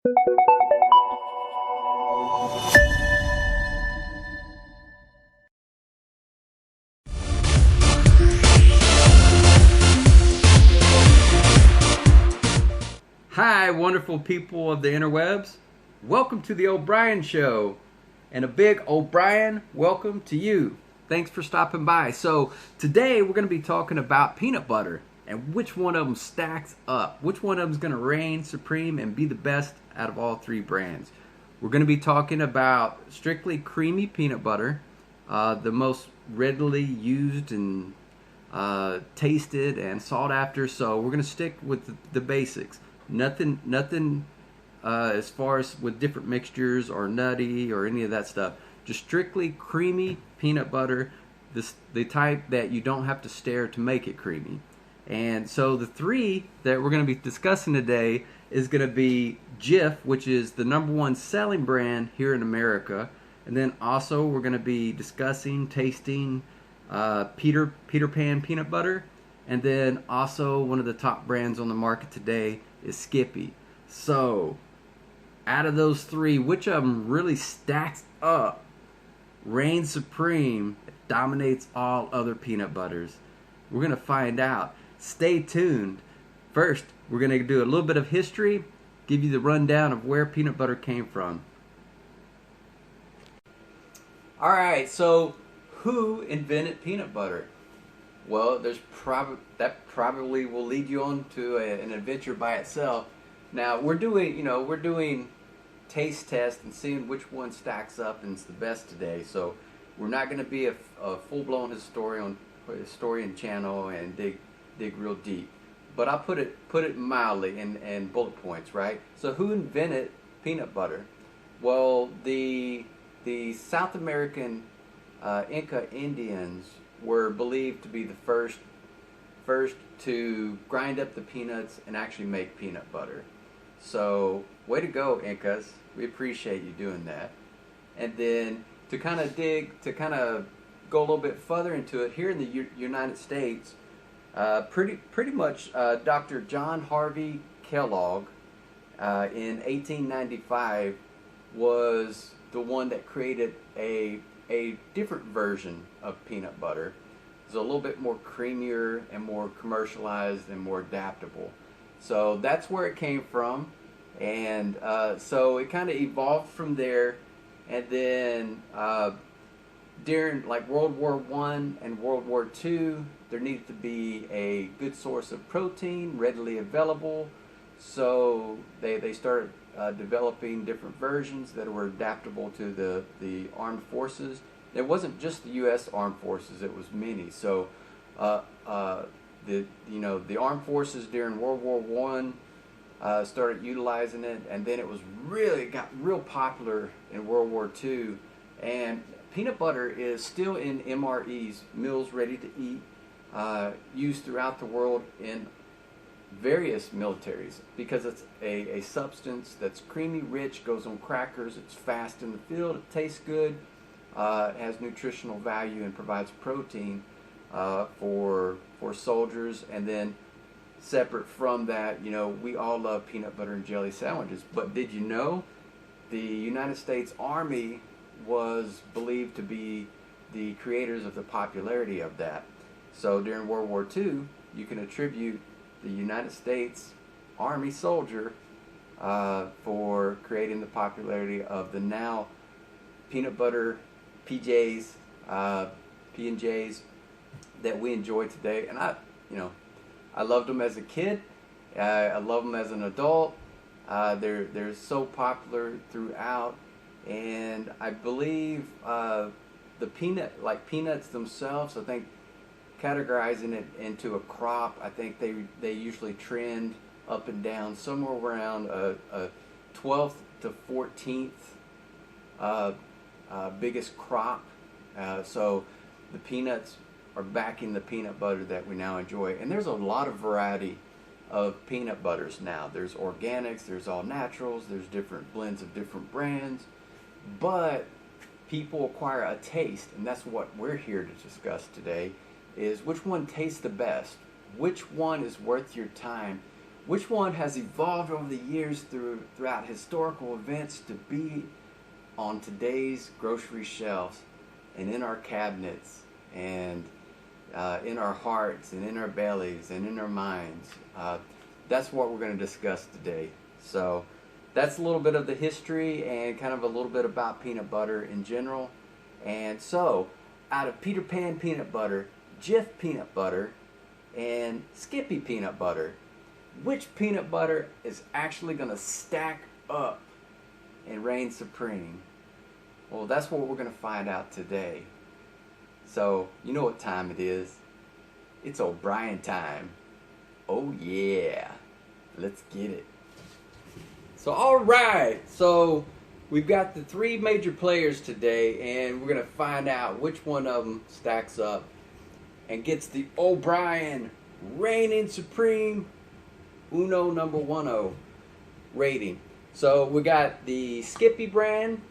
Hi, wonderful people of the interwebs. Welcome to the OBrian Show. And a big OBrian welcome to you. Thanks for stopping by. So, today we're going to be talking about peanut butter and which one of them stacks up. Which one of them is going to reign supreme and be the best out of all three brands. We're going to be talking about strictly creamy peanut butter, the most readily used and tasted and sought after. So, we're going to stick with the basics. Nothing as far as with different mixtures or nutty or any of that stuff. Just strictly creamy peanut butter, the type that you don't have to stare to make it creamy. And so the three that we're going to be discussing today is going to be Jif, which is the #1 selling brand here in America. And then also we're going to be discussing, tasting Peter Pan peanut butter. And then also one of the top brands on the market today is Skippy. So, out of those three, which of them really stacks up, reigns supreme, dominates all other peanut butters? We're going to find out. Stay tuned. First, we're going to do a little bit of history, give you the rundown of where peanut butter came from. Alright, so who invented peanut butter? Well, that probably will lead you on to an adventure by itself. Now we're doing taste tests and seeing which one stacks up and is the best today. So we're not going to be a full-blown historian channel and dig real deep. But I'll put it mildly in bullet points, right? So who invented peanut butter? Well, the South American Inca Indians were believed to be the first to grind up the peanuts and actually make peanut butter. So, way to go, Incas. We appreciate you doing that. And then to kind of go a little bit further into it, here in the United States, pretty much Dr. John Harvey Kellogg in 1895 was the one that created a different version of peanut butter. It's a little bit more creamier and more commercialized and more adaptable. So that's where it came from, and so it kind of evolved from there. And then during like World War I and World War II, there needed to be a good source of protein readily available. So they started developing different versions that were adaptable to the armed forces. It wasn't just the U.S. armed forces; it was many. So the armed forces during World War I started utilizing it, and then it got real popular in World War II. And peanut butter is still in MREs, meals ready to eat, used throughout the world in various militaries, because it's a substance that's creamy, rich, goes on crackers, it's fast in the field, it tastes good, has nutritional value and provides protein for soldiers. And then separate from that, we all love peanut butter and jelly sandwiches. But did you know the United States Army was believed to be the creators of the popularity of that? So during World War II, you can attribute the United States Army soldier for creating the popularity of the now peanut butter PJs, P&Js that we enjoy today. And I loved them as a kid. I love them as an adult. They're so popular throughout, and I believe the peanuts themselves, I think, categorizing it into a crop, I think they usually trend up and down somewhere around a 12th to 14th biggest crop. So the peanuts are backing the peanut butter that we now enjoy. And there's a lot of variety of peanut butters now. There's organics, there's all naturals, there's different blends of different brands. But people acquire a taste, and that's what we're here to discuss today, is which one tastes the best, which one is worth your time, Which one has evolved over the years throughout historical events to be on today's grocery shelves and in our cabinets and in our hearts and in our bellies and in our minds? That's what we're going to discuss today. So that's a little bit of the history and kind of a little bit about peanut butter in general. And so, out of Peter Pan peanut butter, Jif peanut butter, and Skippy peanut butter, which peanut butter is actually going to stack up and reign supreme? Well, that's what we're going to find out today. So, you know what time it is. It's OBrian time. Oh yeah. Let's get it. So, alright. So, we've got the three major players today, and we're going to find out which one of them stacks up and gets the OBrian reigning supreme Uno number 10 rating. So we got the Skippy brand,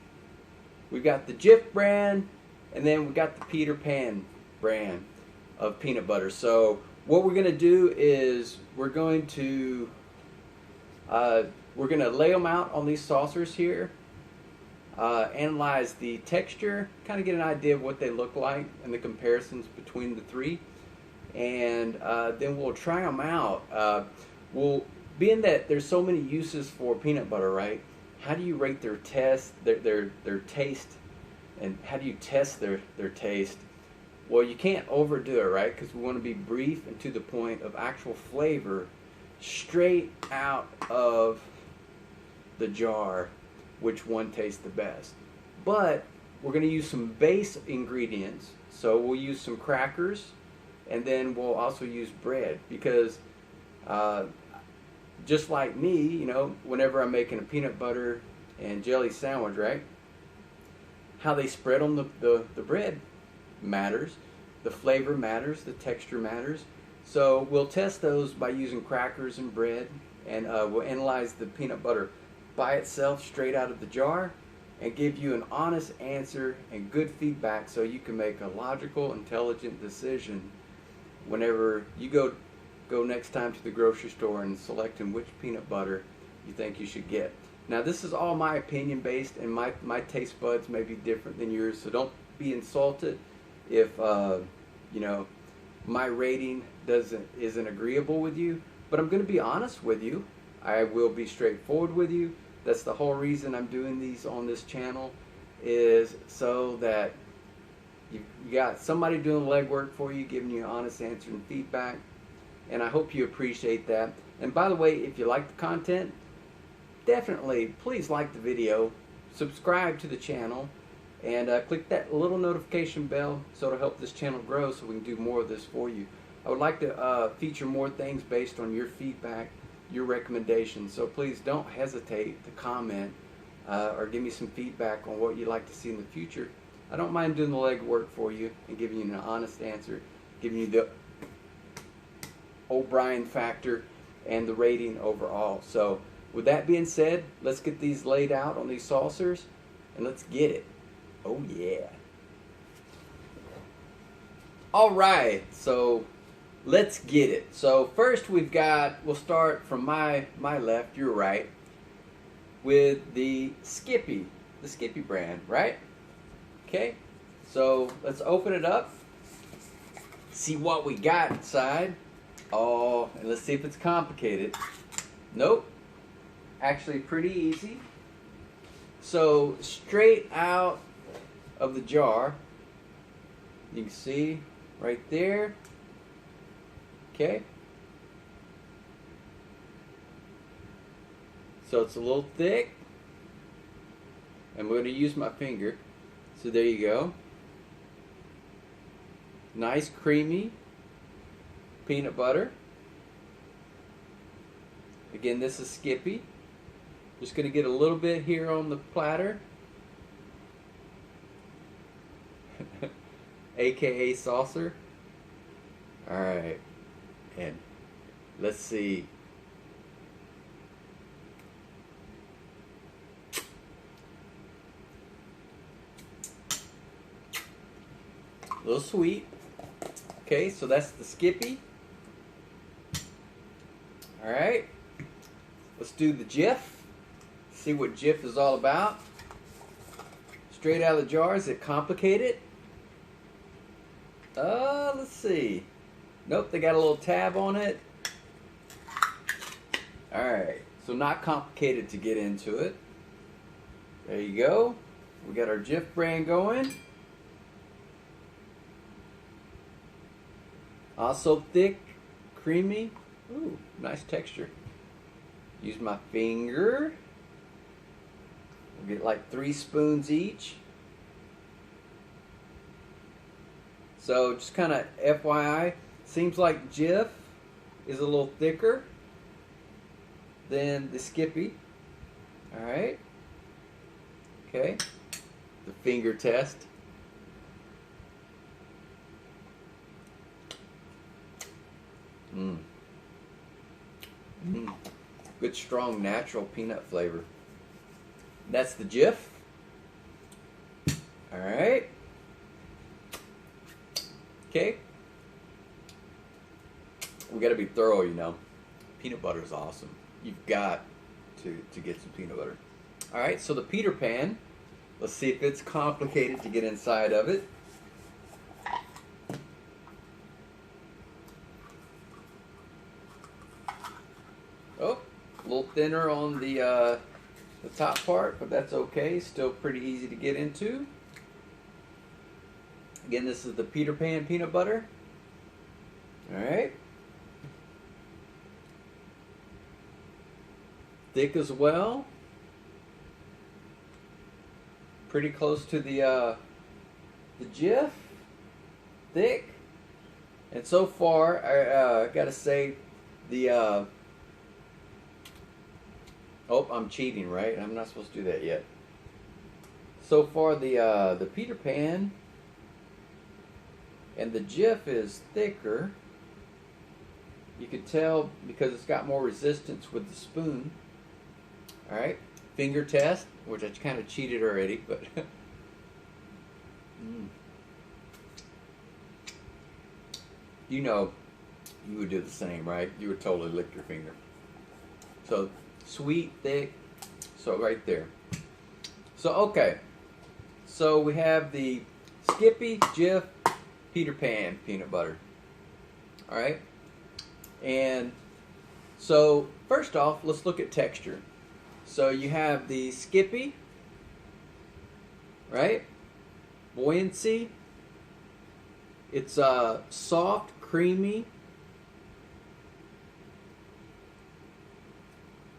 we got the Jif brand, and then we got the Peter Pan brand of peanut butter. So what we're going to do is we're going to lay them out on these saucers here, analyze the texture, kind of get an idea of what they look like and the comparisons between the three, and then we'll try them out. Being that there's so many uses for peanut butter, right? How do you rate their taste, and how do you test their taste? Well, you can't overdo it, right? Because we want to be brief and to the point of actual flavor, straight out of the jar, which one tastes the best. But we're going to use some base ingredients, so we'll use some crackers, and then we'll also use bread, because just like me, you know, whenever I'm making a peanut butter and jelly sandwich, right, how they spread on the bread matters, the flavor matters, the texture matters. So we'll test those by using crackers and bread, and we'll analyze the peanut butter by itself straight out of the jar and give you an honest answer and good feedback so you can make a logical, intelligent decision whenever you go next time to the grocery store and selecting which peanut butter you think you should get. Now, this is all my opinion based, and my taste buds may be different than yours, so don't be insulted if you know, my rating isn't agreeable with you. But I'm going to be honest with you. I will be straightforward with you. That's the whole reason I'm doing these on this channel, is so that you got somebody doing the legwork for you, giving you an honest answer and feedback. And I hope you appreciate that. And by the way, if you like the content, definitely please like the video, subscribe to the channel, and click that little notification bell so it'll help this channel grow so we can do more of this for you. I would like to feature more things based on your feedback, your recommendations, so please don't hesitate to comment or give me some feedback on what you'd like to see in the future. I don't mind doing the legwork for you and giving you an honest answer, giving you the OBrian factor and the rating overall. So with that being said, let's get these laid out on these saucers and let's get it. Oh yeah. Alright, so let's get it. So first we'll start from my left, your right, with the Skippy brand, right? Okay, so let's open it up, see what we got inside. Oh, and let's see if it's complicated. Nope, actually pretty easy. So straight out of the jar, you can see right there. Okay, so it's a little thick, and we're going to use my finger. So there you go. Nice creamy peanut butter. Again, this is Skippy. Just going to get a little bit here on the platter, aka saucer. Alright, and let's see. A little sweet. Okay, so that's the Skippy. Alright, let's do the Jif. See what Jif is all about. Straight out of the jar. Is it complicated? Let's see. Nope, they got a little tab on it. Alright, so not complicated to get into it. There you go. We got our Jif brand going. Also thick, creamy. Ooh, nice texture. Use my finger. We'll get like 3 spoons each. So just kind of FYI, seems like Jif is a little thicker than the Skippy. Alright. Okay. The finger test. Good strong natural peanut flavor. That's the Jif. Alright. Okay. We gotta be thorough, you know. Peanut butter is awesome. You've got to get some peanut butter. Alright, so the Peter Pan. Let's see if it's complicated to get inside of it. Oh, a little thinner on the top part, but that's okay. Still pretty easy to get into. Again, this is the Peter Pan peanut butter. Alright. Thick as well. Pretty close to the Jif. Thick. And so far, I gotta say, the oh, I'm cheating, right? I'm not supposed to do that yet. So far, the Peter Pan and the Jif is thicker. You can tell because it's got more resistance with the spoon. All right, finger test, which I kind of cheated already, but you know, you would do the same, right? You would totally lick your finger. So sweet, thick, so right there. So okay, so we have the Skippy, Jif, Peter Pan peanut butter. All right, and so first off, let's look at texture. So you have the Skippy, right? Buoyancy. It's soft, creamy.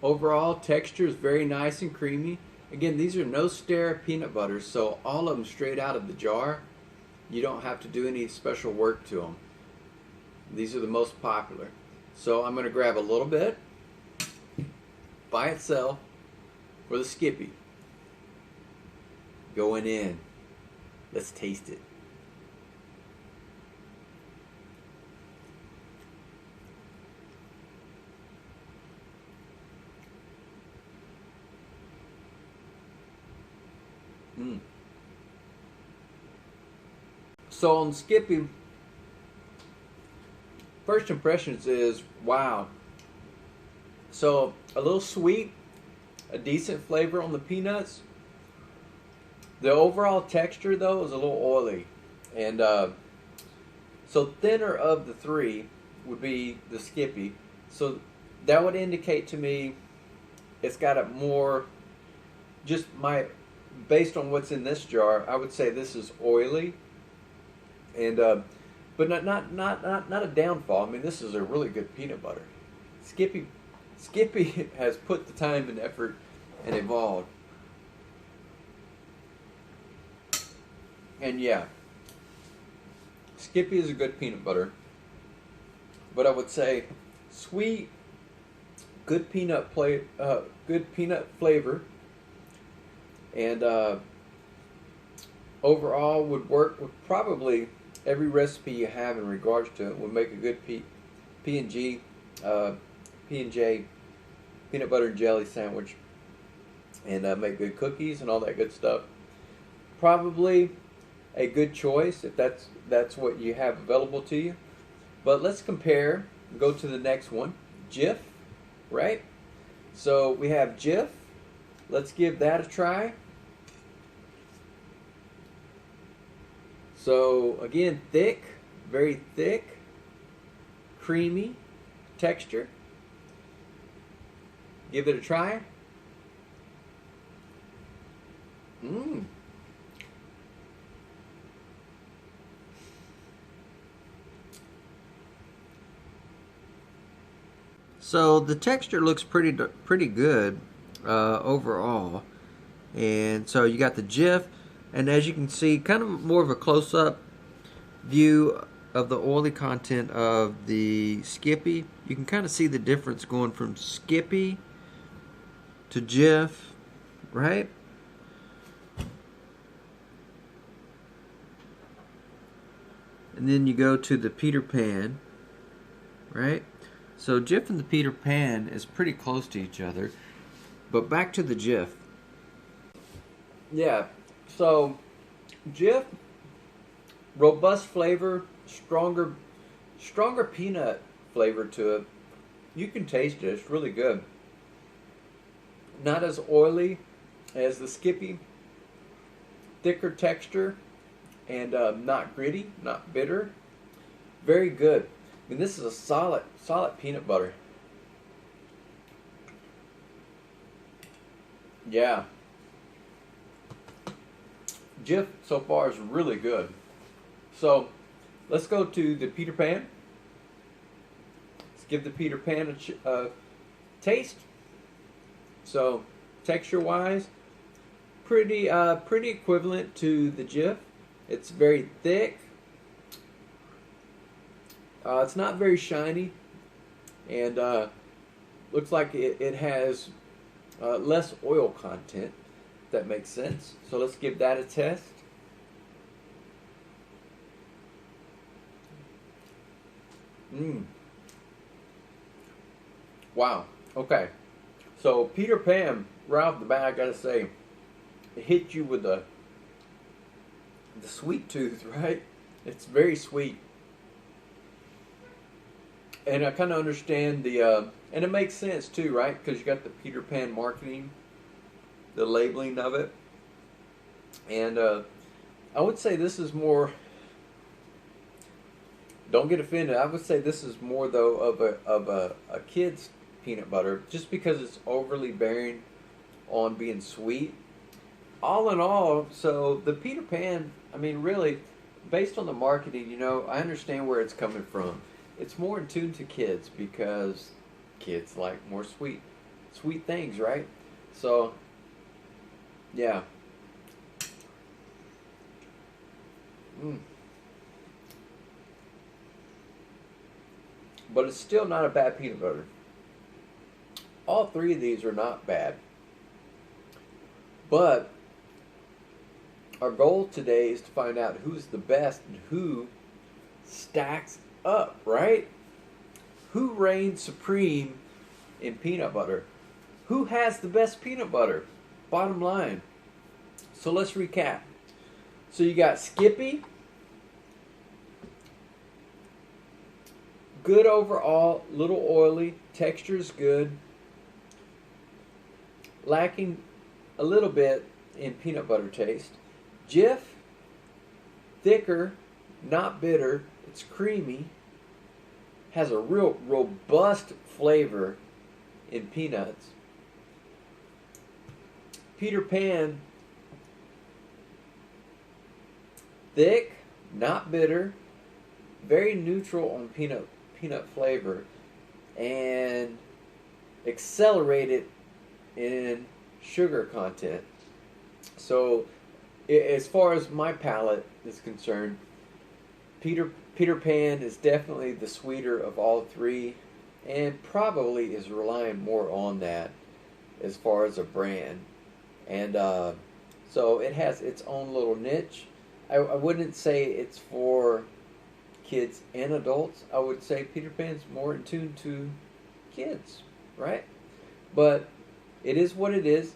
Overall texture is very nice and creamy. Again, these are no stir peanut butters, so all of them straight out of the jar. You don't have to do any special work to them. These are the most popular. So I'm going to grab a little bit by itself for the Skippy. Going in. Let's taste it. So on Skippy, first impressions is wow. So a little sweet, a decent flavor on the peanuts. The overall texture though is a little oily, and so thinner of the three would be the Skippy. So that would indicate to me it's got a more, just my, based on what's in this jar, I would say this is oily, and but not a downfall. I mean, this is a really good peanut butter. Skippy has put the time and effort and evolved. And yeah, Skippy is a good peanut butter, but I would say sweet, good peanut flavor, and overall would work with probably every recipe you have in regards to it. Would make a good P&J peanut butter and jelly sandwich, and make good cookies and all that good stuff. Probably a good choice if that's what you have available to you. But let's compare. Go to the next one, Jif, right? So we have Jif. Let's give that a try. So again, thick, very thick, creamy texture. Give it a try. Mmm. So the texture looks pretty good overall, and so you got the Jif, and as you can see, kind of more of a close-up view of the oily content of the Skippy. You can kind of see the difference going from Skippy to Jif, right? And then you go to the Peter Pan, right? So Jif and the Peter Pan is pretty close to each other. But back to the Jif. Yeah, so Jif, robust flavor, stronger peanut flavor to it. You can taste it, it's really good. Not as oily as the Skippy. Thicker texture and not gritty, not bitter. Very good. I mean, this is a solid peanut butter. Yeah. Jif so far is really good. So let's go to the Peter Pan. Let's give the Peter Pan a taste. So texture wise, pretty equivalent to the Jif. It's very thick. It's not very shiny, and looks like it has less oil content, if that makes sense. So let's give that a test. Wow. Okay. So Peter Pan, right off the bat, I gotta say, it hit you with the sweet tooth, right? It's very sweet. And I kind of understand the, and it makes sense too, right? Because you got the Peter Pan marketing, the labeling of it. And I would say this is more, don't get offended, I would say this is more though of a kid's peanut butter, just because it's overly bearing on being sweet. All in all, so the Peter Pan, I mean really, based on the marketing, you know, I understand where it's coming from. It's more in tune to kids because kids like more sweet things, right? So, yeah. But it's still not a bad peanut butter. All three of these are not bad. But our goal today is to find out who's the best and who stacks up, right? Who reigns supreme in peanut butter? Who has the best peanut butter? Bottom line. So let's recap. So you got Skippy. Good overall, little oily, texture's good. Lacking a little bit in peanut butter taste. Jif, thicker, not bitter. It's creamy, has a real robust flavor in peanuts. Peter Pan, thick, not bitter, very neutral on peanut flavor, and accelerated in sugar content. So as far as my palate is concerned, Peter Pan is definitely the sweeter of all three, and probably is relying more on that as far as a brand. And so it has its own little niche. I wouldn't say it's for kids and adults. I would say Peter Pan's more in tune to kids, right? But it is what it is.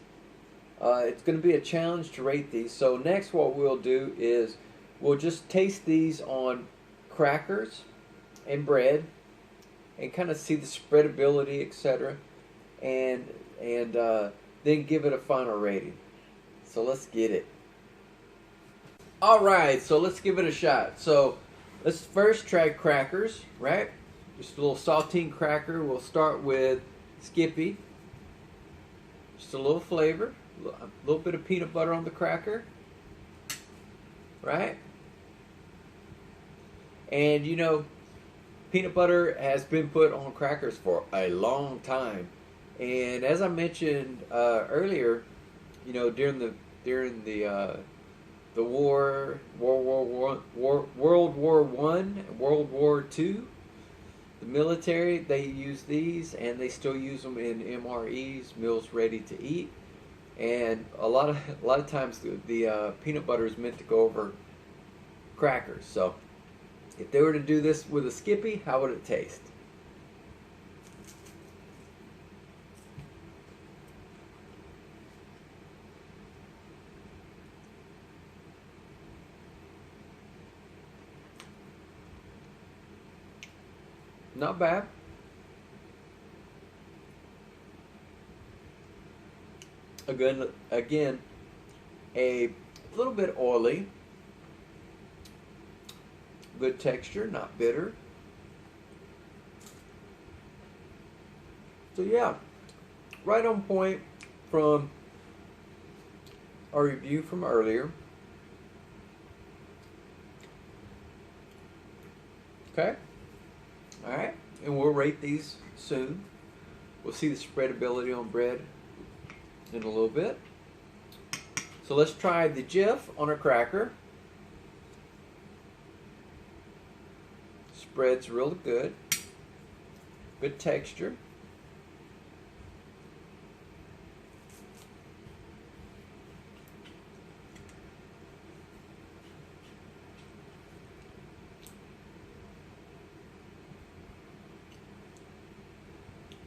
It's going to be a challenge to rate these. So next what we'll do is we'll just taste these on crackers and bread and kind of see the spreadability, etc. And and then give it a final rating. So let's get it. Alright, so let's give it a shot. So let's first try crackers, right? Just a little saltine cracker. We'll start with Skippy. Just a little flavor. A little bit of peanut butter on the cracker. Right? And you know, peanut butter has been put on crackers for a long time. And as I mentioned earlier, you know, during the World War One, World War Two, the military, they use these, and they still use them in MREs, meals ready to eat. And a lot of times the peanut butter is meant to go over crackers. So if they were to do this with a Skippy, how would it taste? Not bad. Again, a little bit oily. Good texture, not bitter. So yeah, right on point from our review from earlier. Okay. Alright, and we'll rate these soon. We'll see the spreadability on bread in a little bit. So let's try the Jif on a cracker. Spreads real good. Good texture.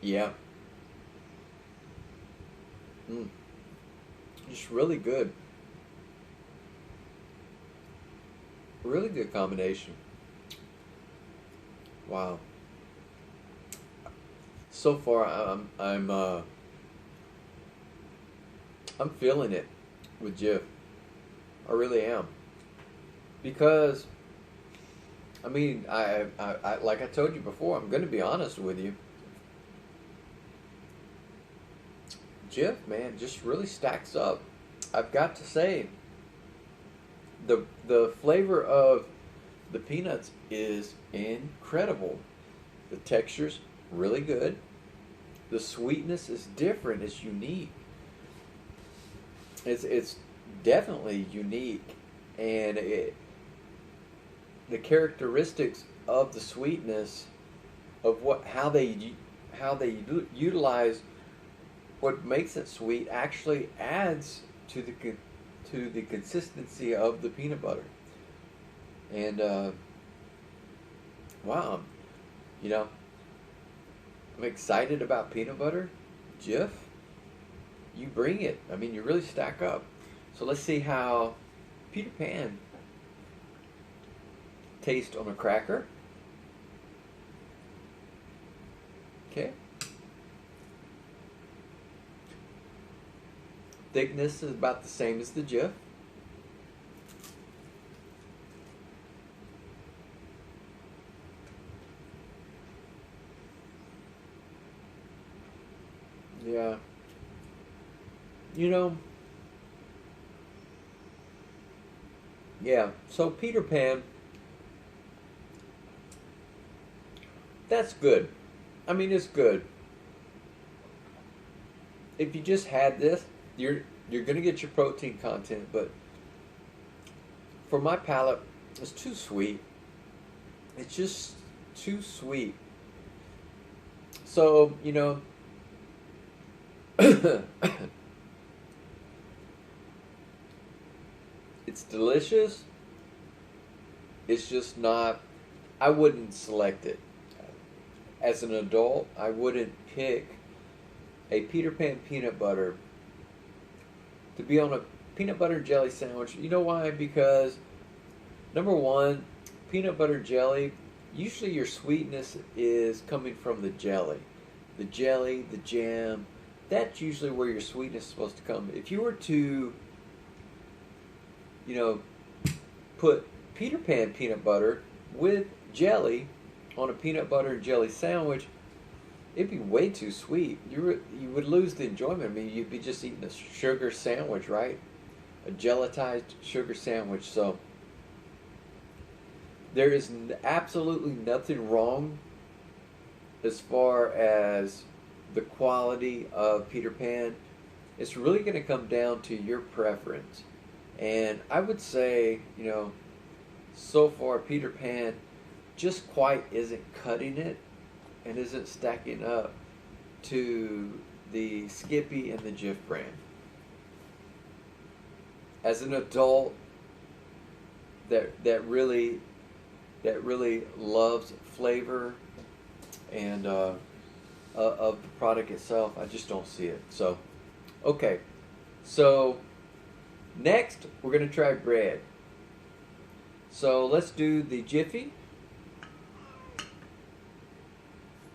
Yeah. Just really good. Really good combination. Wow. So far, I'm feeling it with Jif. I really am. Because I mean, I like I told you before, I'm going to be honest with you. Jif, man, just really stacks up. I've got to say, the flavor of the peanuts is incredible. The texture's really good. The sweetness is different. It's unique. It's definitely unique, and the characteristics of the sweetness of how they utilize what makes it sweet actually adds to the consistency of the peanut butter. And wow, you know, I'm excited about peanut butter. Jif, you bring it. I mean, you really stack up. So let's see how Peter Pan tastes on a cracker. Okay. Thickness is about the same as the Jif. Yeah. You know, yeah, so Peter Pan, that's good. I mean, it's good. If you just had this, you're going to get your protein content, but for my palate, it's too sweet. It's just too sweet. So, you know, it's delicious. It's just not, I wouldn't select it. As an adult, I wouldn't pick a Peter Pan peanut butter to be on a peanut butter jelly sandwich. You know why? Because number one, peanut butter jelly, usually your sweetness is coming from the jelly. The jelly, the jam, that's usually where your sweetness is supposed to come. If you were to, you know, put Peter Pan peanut butter with jelly on a peanut butter and jelly sandwich, it'd be way too sweet. You would lose the enjoyment. I mean, you'd be just eating a sugar sandwich, right? A gelatized sugar sandwich. So there is absolutely nothing wrong as far as the quality of Peter Pan. It's really going to come down to your preference. And I would say, so far Peter Pan just quite isn't cutting it and isn't stacking up to the Skippy and the Jif brand. As an adult that really loves flavor and of the product itself, I just don't see it. So, okay. So, next we're going to try bread. So, let's do the Jiffy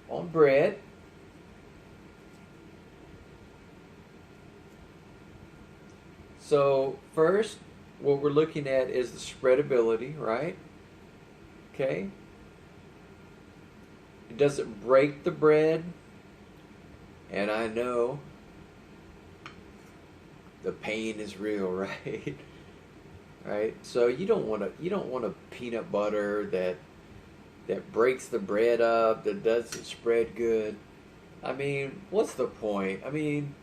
on bread. So, first, what we're looking at is the spreadability, right? Okay. It doesn't break the bread. And I know the pain is real, right? Right? So you don't want a peanut butter that breaks the bread up, that doesn't spread good. I mean, what's the point? I mean,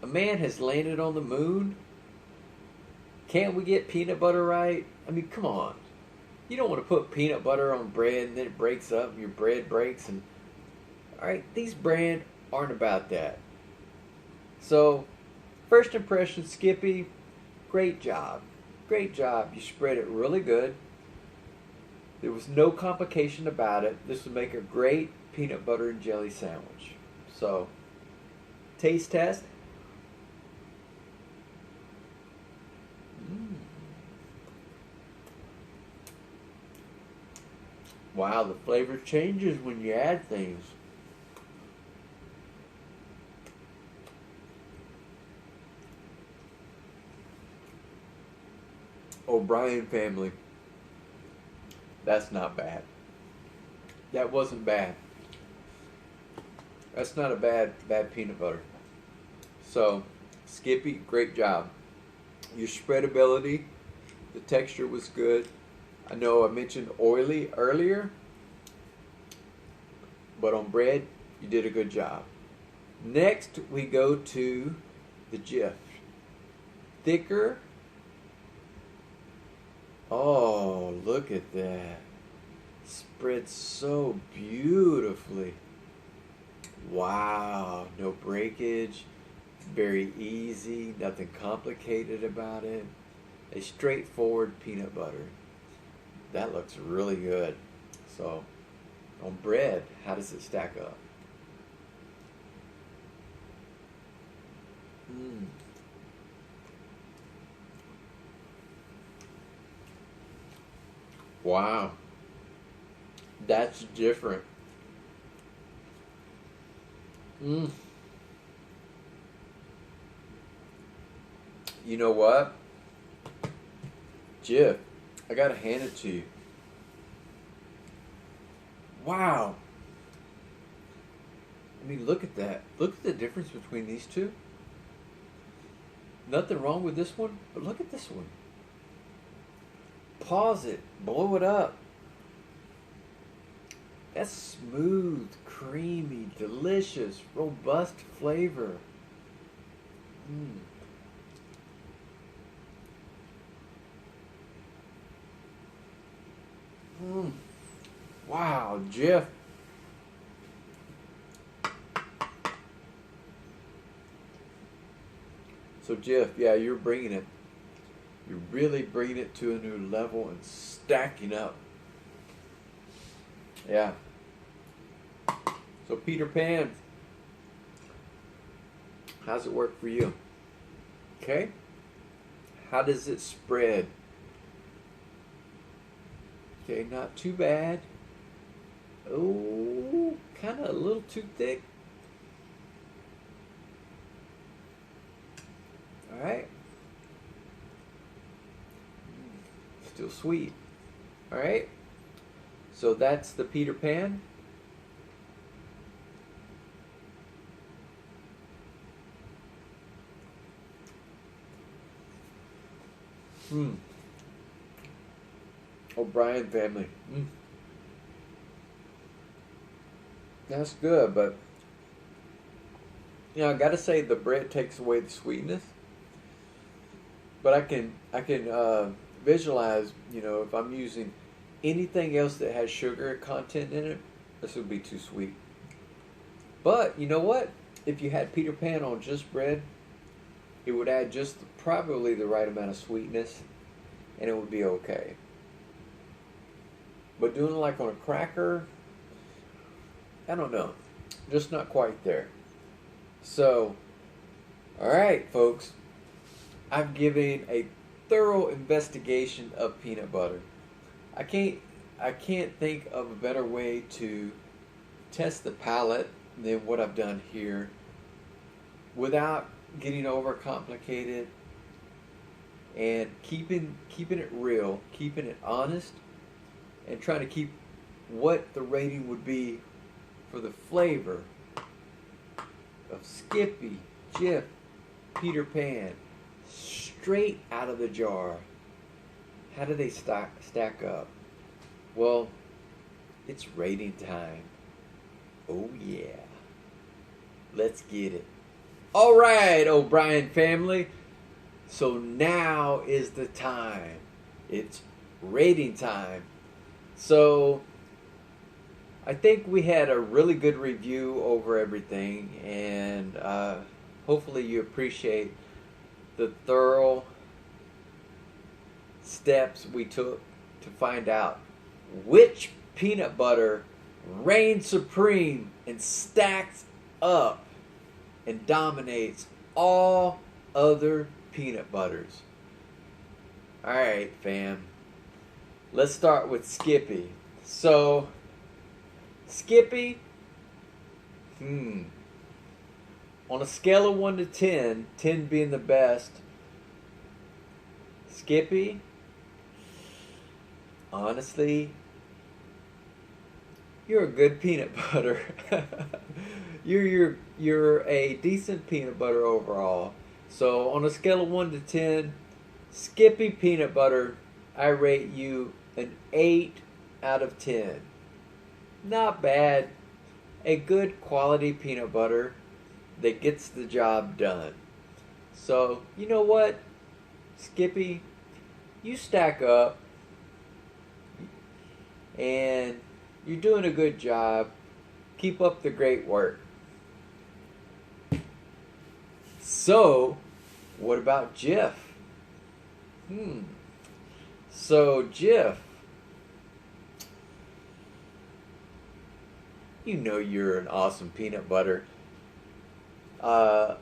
a man has landed on the moon. Can't we get peanut butter right? I mean, come on. You don't want to put peanut butter on bread and then it breaks up and your bread breaks. And all right, these brands aren't about that. So, first impression, Skippy, great job. Great job. You spread it really good. There was no complication about it. This would make a great peanut butter and jelly sandwich. So, taste test. Wow, the flavor changes when you add things. OBrian family. That's not bad. That wasn't bad. That's not a bad peanut butter. So, Skippy, great job. Your spreadability, the texture was good. I know I mentioned oily earlier, but on bread, you did a good job. Next, we go to the Jif. Thicker. Oh, look at that. Spreads so beautifully. Wow, no breakage. Very easy, nothing complicated about it. A straightforward peanut butter. That looks really good. So, on bread, how does it stack up? Wow. That's different. You know what? Jif, I gotta hand it to you. Wow. I mean, look at that. Look at the difference between these two. Nothing wrong with this one, but look at this one. Pause it. Blow it up. That's smooth, creamy, delicious, robust flavor. Wow, Jif. So Jif, yeah, you're bringing it. You're really bringing it to a new level and stacking up. Yeah. So Peter Pan, how's it work for you? Okay. How does it spread? Okay, not too bad. Oh, kind of a little too thick. right. Still sweet. All right. So that's the Peter Pan. O'Brien family. That's good, but I gotta say the bread takes away the sweetness. But I can visualize, if I'm using anything else that has sugar content in it, this would be too sweet. But you know what? If you had Peter Pan on just bread, it would add just probably the right amount of sweetness, and it would be okay. But doing it like on a cracker, I don't know. Just not quite there. So, alright folks, I've given a thorough investigation of peanut butter. I can't think of a better way to test the palate than what I've done here without getting overcomplicated and keeping it real, keeping it honest, and trying to keep what the rating would be for the flavor of Skippy, Jif, Peter Pan, straight out of the jar. How do they stack up? Well, it's rating time. Oh yeah. Let's get it. Alright, O'Brien family. So now is the time. It's rating time. So I think we had a really good review over everything, and hopefully you appreciate the thorough steps we took to find out which peanut butter reigns supreme and stacks up and dominates all other peanut butters. Alright, fam. Let's start with Skippy. So, Skippy, on a scale of 1 to 10, 10 being the best, Skippy, honestly, you're a good peanut butter. You're a decent peanut butter overall. So on a scale of 1 to 10, Skippy peanut butter, I rate you an 8 out of 10. Not bad. A good quality peanut butter that gets the job done. So, you know what, Skippy, you stack up and you're doing a good job. Keep up the great work. So, what about Jif? So, Jif, you know you're an awesome peanut butter. To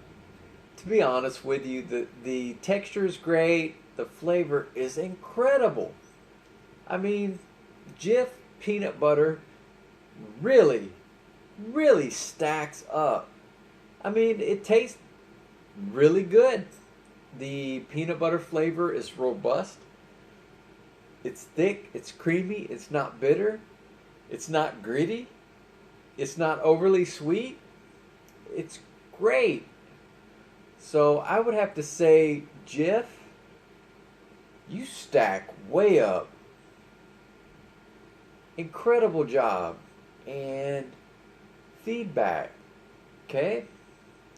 be honest with you, the texture is great. The flavor is incredible. I mean, Jif peanut butter really, really stacks up. I mean, it tastes really good. The peanut butter flavor is robust. It's thick, it's creamy, it's not bitter, it's not gritty, it's not overly sweet. It's great. So I would have to say, Jif, you stack way up. Incredible job. And feedback. Okay?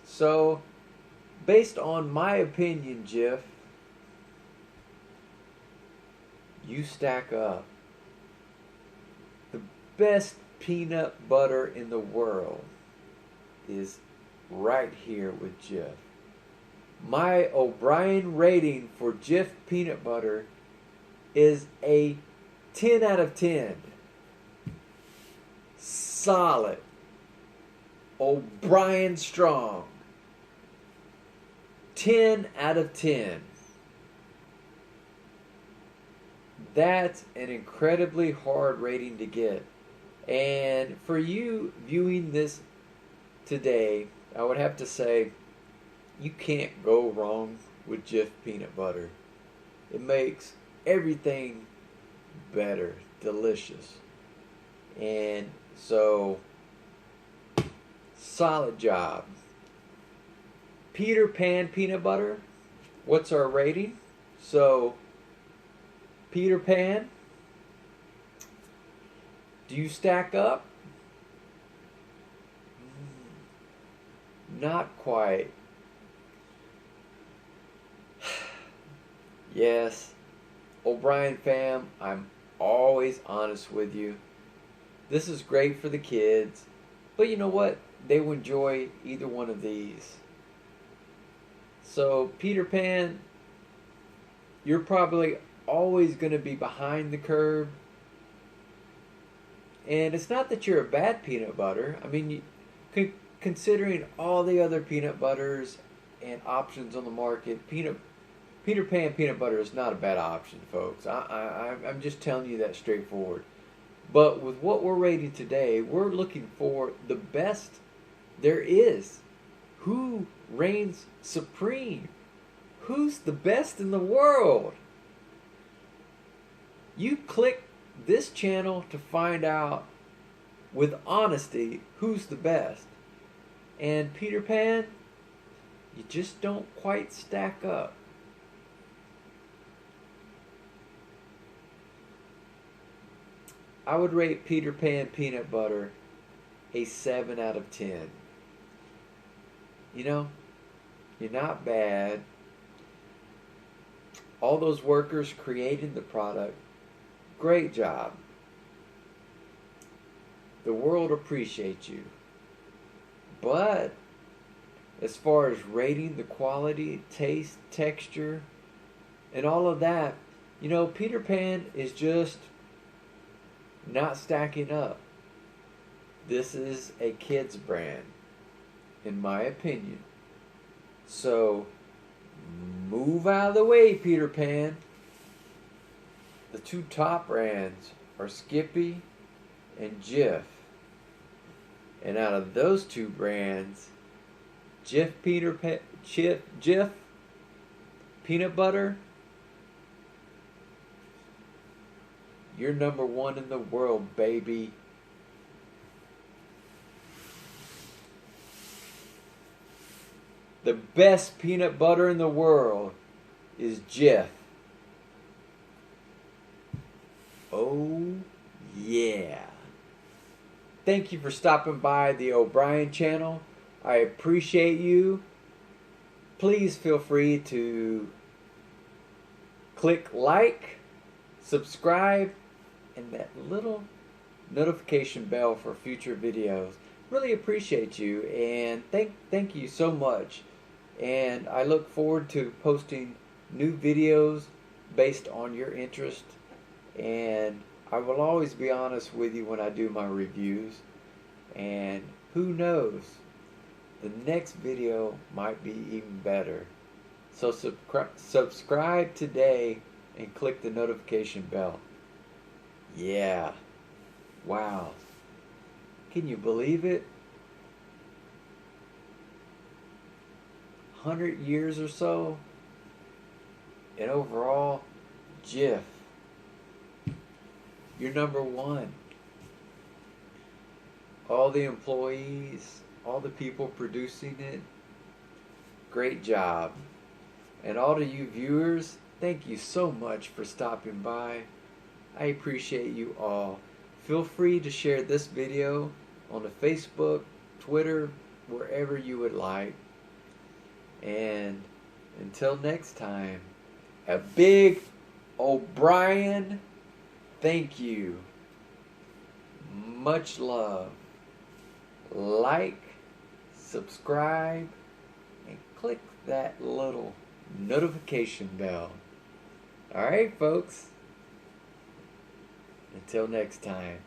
So, based on my opinion, Jif, you stack up. The best peanut butter in the world is right here with Jif. My O'Brien rating for Jif peanut butter is a 10 out of 10. Solid. O'Brien strong. 10 out of 10. That's an incredibly hard rating to get. And for you viewing this today, I would have to say you can't go wrong with Jif peanut butter. It makes everything better, delicious. And so, solid job. Peter Pan peanut butter, what's our rating? So, Peter Pan, do you stack up? Not quite. Yes, OBrian fam, I'm always honest with you. This is great for the kids, but you know what? They will enjoy either one of these. So, Peter Pan, you're probably always going to be behind the curve. And it's not that you're a bad peanut butter. I mean, considering all the other peanut butters and options on the market, Peter Pan peanut butter is not a bad option, folks. I'm just telling you that straightforward. But with what we're rating today, we're looking for the best there is. Who reigns supreme? Who's the best in the world? You click this channel to find out with honesty who's the best. And Peter Pan, you just don't quite stack up. I would rate Peter Pan peanut butter a 7 out of 10. You know, you're not bad. All those workers creating the product, great job. The world appreciates you. But as far as rating the quality, taste, texture, and all of that, you know, Peter Pan is just not stacking up. This is a kid's brand, in my opinion. So, move out of the way, Peter Pan. The two top brands are Skippy and Jif. And out of those two brands, Jif peanut butter, you're number one in the world, baby. The best peanut butter in the world is Jif. Oh, yeah. Thank you for stopping by the OBrian channel. I appreciate you. Please feel free to click like, subscribe, and that little notification bell for future videos. Really appreciate you, and thank you so much. And I look forward to posting new videos based on your interest. And I will always be honest with you when I do my reviews. And who knows, the next video might be even better. So subscribe today and click the notification bell. Yeah. Wow. Can you believe it? 100 years or so, and overall, Jif, you're number one. All the employees, all the people producing it, great job. And all of you viewers, thank you so much for stopping by. I appreciate you all. Feel free to share this video on the Facebook, Twitter, wherever you would like. And until next time, a big OBrian thank you. Much love. Like, subscribe, and click that little notification bell. Alright, folks. Until next time.